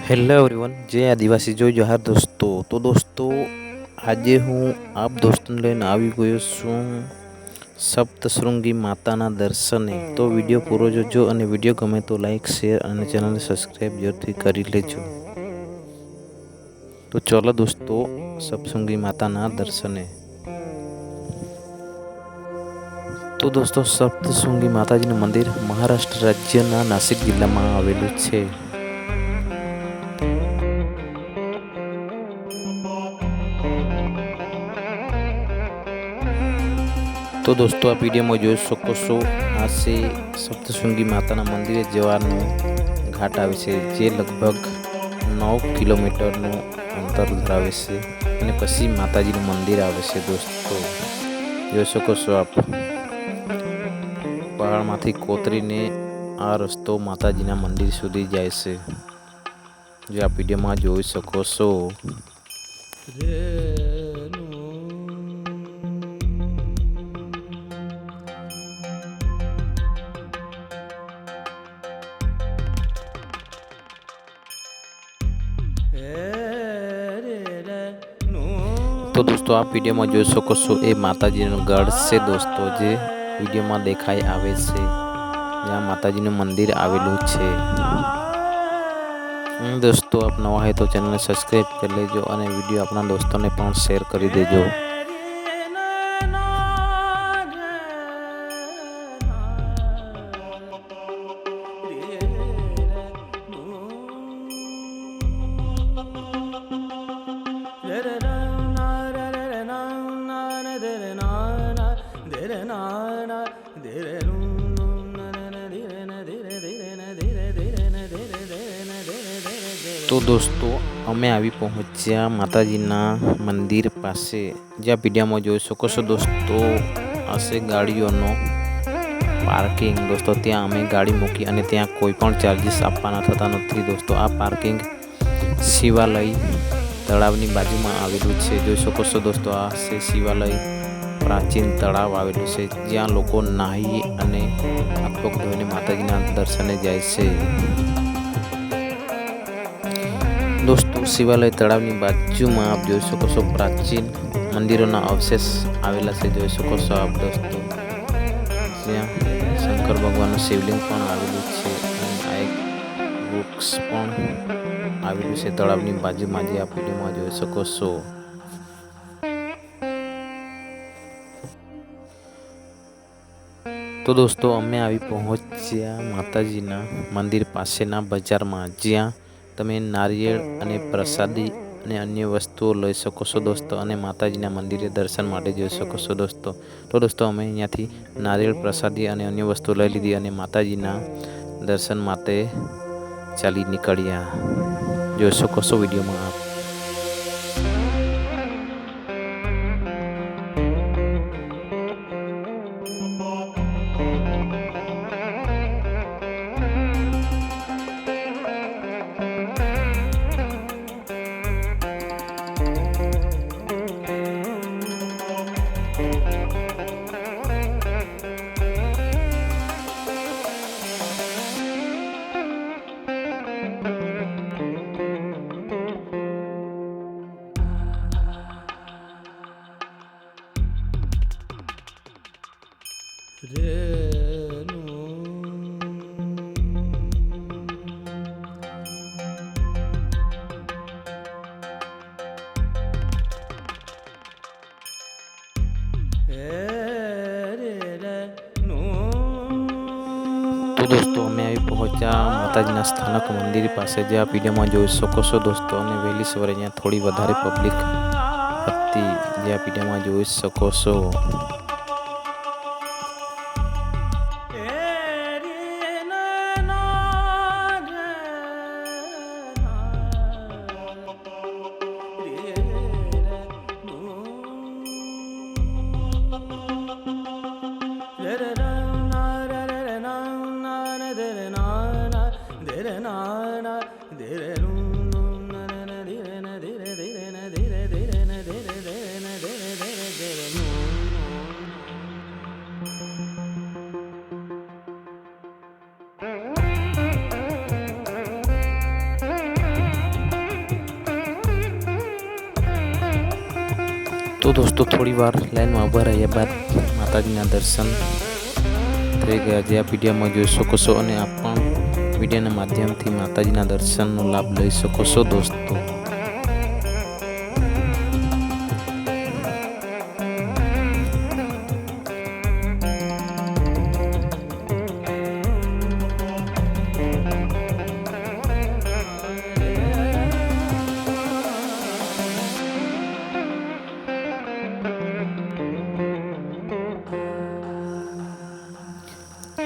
Hello everyone, જય આદિવાસી જોઈ જોહાર દોસ્તો. તો દોસ્તો, આજે હું આપ દોસ્તોને લઈને આવી ગયો છું સપ્તશૃંગી માતાના દર્શને. તો વિડીયો પૂરો જોજો અને વિડીયો ગમે તો લાઈક, શેર અને ચેનલને સબસ્ક્રાઈબ જરૂરથી કરી લેજો. તો ચલો દોસ્તો, સપ્તશૃંગી માતાના દર્શને. તો દોસ્તો, સપ્તશૃંગી માતાજીનું મંદિર મહારાષ્ટ્ર રાજ્યના નાસિક જિલ્લામાં આવેલું છે. તો દોસ્તો, આ વિડીયોમાં જોઈ શકો છો, આ છે સપ્તશૃંગી માતાના મંદિરે જવાનું ઘાટ આવે છે, જે લગભગ 9 કિલોમીટરનું અંતર ધરાવે છે. અને પછી માતાજીનું મંદિર આવે છે. દોસ્તો, જોઈ શકો છો આપ, પહાડમાંથી કોતરીને આ રસ્તો માતાજીના મંદિર સુધી જાય છે, જે આ વિડીયોમાં જોઈ શકો છો. તો દોસ્તો, આ વિડીયોમાં જોઈ શકો છો, એ માતાજીનું ગઢ છે દોસ્તો, જે વિડીયોમાં દેખાઈ આવે છે, જ્યાં માતાજીનું મંદિર આવેલું છે. દોસ્તો, આપ નવા હોય તો ચેનલને સબસ્ક્રાઈબ કરી લેજો અને વિડીયો આપણા દોસ્તોને પણ શેર કરી દેજો. તો દોસ્તો, અમે આવી પહોંચ્યા માતાજીના મંદિર પાસે, જ્યાં વિડીયોમાં જોઈ શકો છો દોસ્તો, હશે ગાડીઓનો પાર્કિંગ. દોસ્તો, ત્યાં અમે ગાડી મૂકી અને ત્યાં કોઈ પણ ચાર્જીસ આપવાના થતા નથી. દોસ્તો, આ પાર્કિંગ શિવાલય તળાવની બાજુમાં આવેલું છે. જોઈ શકો છો દોસ્તો, આ છે શિવાલય, પ્રાચીન તળાવ આવેલું છે, જ્યાં લોકો નાહી અને હાથ પગ ધોઈને માતાજીના દર્શને જાય છે. દોસ્તો, શિવાલય તળાવની બાજુમાં આપ જોઈ શકો છો, પ્રાચીન મંદિરોના અવશેષ આવેલા છે. જોઈ શકો છો આપ દોસ્તો, જ્યાં શંકર ભગવાનનું શિવલિંગ પણ આવેલું છે અને આ એક વૃક્ષ પણ આવેલું છે તળાવની બાજુમાં, જે આપ વિડીયોમાં જોઈ શકો છો. તો દોસ્તો, અમે આવી પહોંચ્યા માતાજીના મંદિર પાસેના બજારમાં, જ્યાં તમે નારિયેળ અને પ્રસાદી અને અન્ય વસ્તુઓ લઈ શકો છો દોસ્તો, અને માતાજીના મંદિરે દર્શન માટે જઈ શકો છો દોસ્તો. તો દોસ્તો, અમે અહીંયાથી નારિયેળ, પ્રસાદી અને અન્ય વસ્તુઓ લઈ લીધી અને માતાજીના દર્શન માટે ચાલી નીકળ્યા. જોઈ શકો છો વિડીયોમાં આપ. તો દોસ્તો, અમે આવી પહોંચ્યા માતાજીના સ્થાનક મંદિર પાસે, જે આ વિડીયોમાં જોઈ શકો છો દોસ્તો. અને વહેલી સવારે અહીંયા થોડી વધારે પબ્લિક હતી, જે આ વિડીયોમાં જોઈ શકો છો. તો દોસ્તો થોડી વાર લાઈનમાં ઊભા રહ્યા બાદ માતાજીના દર્શન થઈ ગયા, જે આપ વિડીયોમાં જોઈ શકો છો, અને આપ પણ વિડીયોના માધ્યમથી માતાજીના દર્શનનો લાભ લઈ શકો છો દોસ્તો.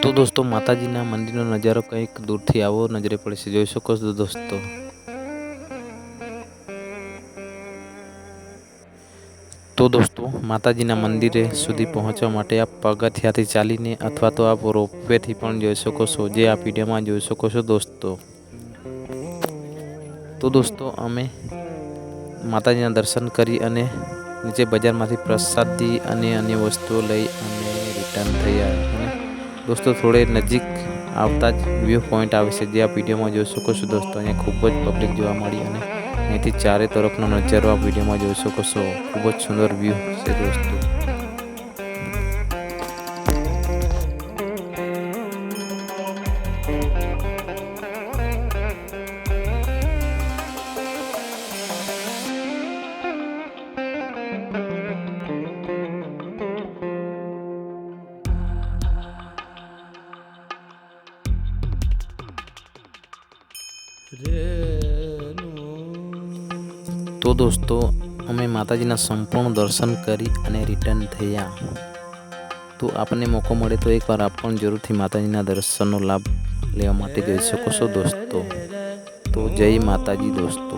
તો દોસ્તો માતાજીના મંદિરનો નજારો કંઈક દૂરથી આવો નજરે પડે છે, જોઈ શકો છો દોસ્તો. તો દોસ્તો માતાજીના મંદિરે સુધી પહોંચવા માટે આપ પગથિયાથી ચાલીને અથવા તો આપ રોપવેથી પણ જોઈ શકો છો, જે આ વિડીયોમાં જોઈ શકો છો દોસ્તો. તો દોસ્તો અમે માતાજીના દર્શન કરી અને નીચે બજારમાંથી પ્રસાદી અને અન્ય વસ્તુઓ લઈ અને રિટર્ન થયા. દોસ્તો થોડે નજીક આવતા જ વ્યૂ પોઈન્ટ આવે છે, જે આ વિડીયોમાં જોઈ શકો છો દોસ્તો. અહીંયા ખૂબ જ પબ્લિક જોવા મળી અને અહીંથી ચારે તરફનો નજારો આ વિડીયોમાં જોઈ શકો છો. ખૂબ જ સુંદર વ્યૂ છે દોસ્તો. તો દોસ્તો અમે માતાજીના સંપૂર્ણ દર્શન કરી અને રિટર્ન થયા. તો આપને મોકો મળે તો એકવાર આપ પણ જરૂરથી માતાજીના દર્શનનો લાભ લેવા માટે જઈ શકો છો દોસ્તો. તો જય માતાજી દોસ્તો.